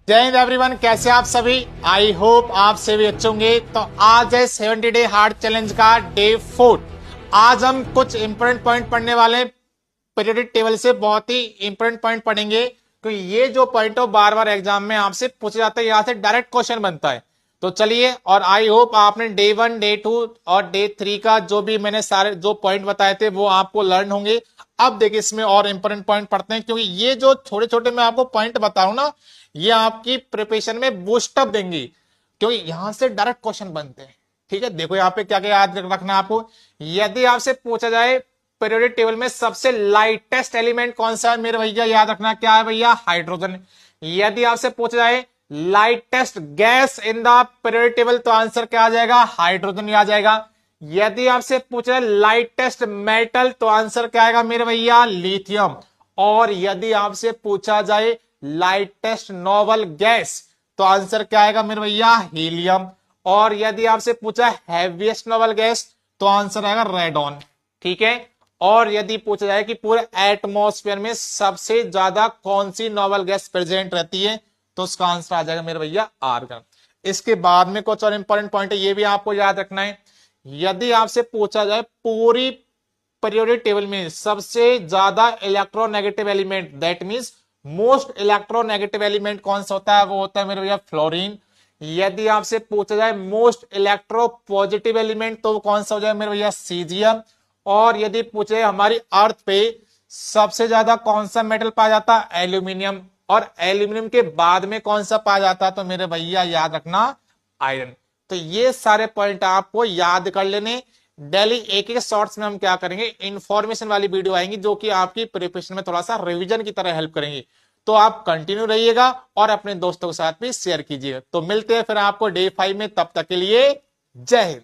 जय हिंद एवरीवन, कैसे आप सभी। आई होप आप सभी अच्छे होंगे। तो आज है 70 डे हार्ड चैलेंज का डे 4। आज हम कुछ इंपोर्टेंट पॉइंट पढ़ने वाले हैं। पीरियोडिक टेबल से बहुत ही इंपोर्टेंट पॉइंट पढ़ेंगे, क्योंकि ये जो पॉइंट है बार बार एग्जाम में आपसे पूछा जाता है, यहाँ से डायरेक्ट क्वेश्चन बनता है। तो चलिए, और आई होप आपने डे 1, डे 2 और डे 3 का जो भी मैंने सारे जो पॉइंट बताए थे वो आपको लर्न होंगे। अब देखिए, इसमें और इंपोर्टेंट पॉइंट पढ़ते हैं, क्योंकि ये जो छोटे छोटे मैं आपको पॉइंट बताऊं ना, ये आपकी प्रिपरेशन में बूस्टअप देंगी, क्योंकि यहां से डायरेक्ट क्वेश्चन बनते हैं। ठीक है, देखो यहाँ पे क्या क्या याद रखना है आपको। यदि आपसे पूछा जाए पीरियोडिक टेबल में सबसे लाइटेस्ट एलिमेंट कौन सा है, मेरे भैया याद रखना क्या है भैया, हाइड्रोजन। यदि आपसे पूछा जाए lightest gas in the periodic table, तो आंसर क्या आ जाएगा, हाइड्रोजन आ जाएगा। यदि आपसे पूछा जाए लाइटेस्ट मेटल, तो आंसर क्या आएगा मेरे भैया, लिथियम। और यदि आपसे पूछा जाए लाइटेस्ट नोबल गैस, तो आंसर क्या आएगा मेरे भैया, हीलियम। और यदि आपसे पूछा हैवीएस्ट नोबल गैस, तो आंसर आएगा रेडॉन। ठीक है। और यदि पूछा जाए कि पूरे एटमॉस्फेयर में सबसे ज्यादा कौन सी नोबल गैस प्रेजेंट रहती है, तो उसका आंसर आ जाएगा मेरे भैया, आर्गन। इसके बाद में कुछ और इंपॉर्टेंट पॉइंट है, ये भी आपको याद रखना है। यदि आपसे पूछा जाए पूरी पीरियोडिक टेबल में सबसे ज्यादा electronegative element, that means most electronegative element कौन सा होता है, वो होता है मेरे भैया फ्लोरीन। यदि आपसे पूछा जाए मोस्ट इलेक्ट्रो पॉजिटिव एलिमेंट, तो कौन सा हो जाए मेरे भैया, सीजियम। और यदि पूछे हमारी अर्थ पे सबसे ज्यादा कौन सा मेटल पाया जाता है, एल्यूमिनियम। और एल्यूमिनियम के बाद में कौन सा पाया जाता है, तो मेरे भैया याद रखना, आयरन। तो ये सारे पॉइंट आपको याद कर लेने। डेली एक एक शॉर्ट्स में हम क्या करेंगे, इंफॉर्मेशन वाली वीडियो आएंगी, जो कि आपकी प्रिपरेशन में थोड़ा सा रिवीजन की तरह हेल्प करेंगी। तो आप कंटिन्यू रहिएगा और अपने दोस्तों के साथ भी शेयर कीजिएगा। तो मिलते हैं फिर आपको डे 5 में, तब तक के लिए जय हिंद।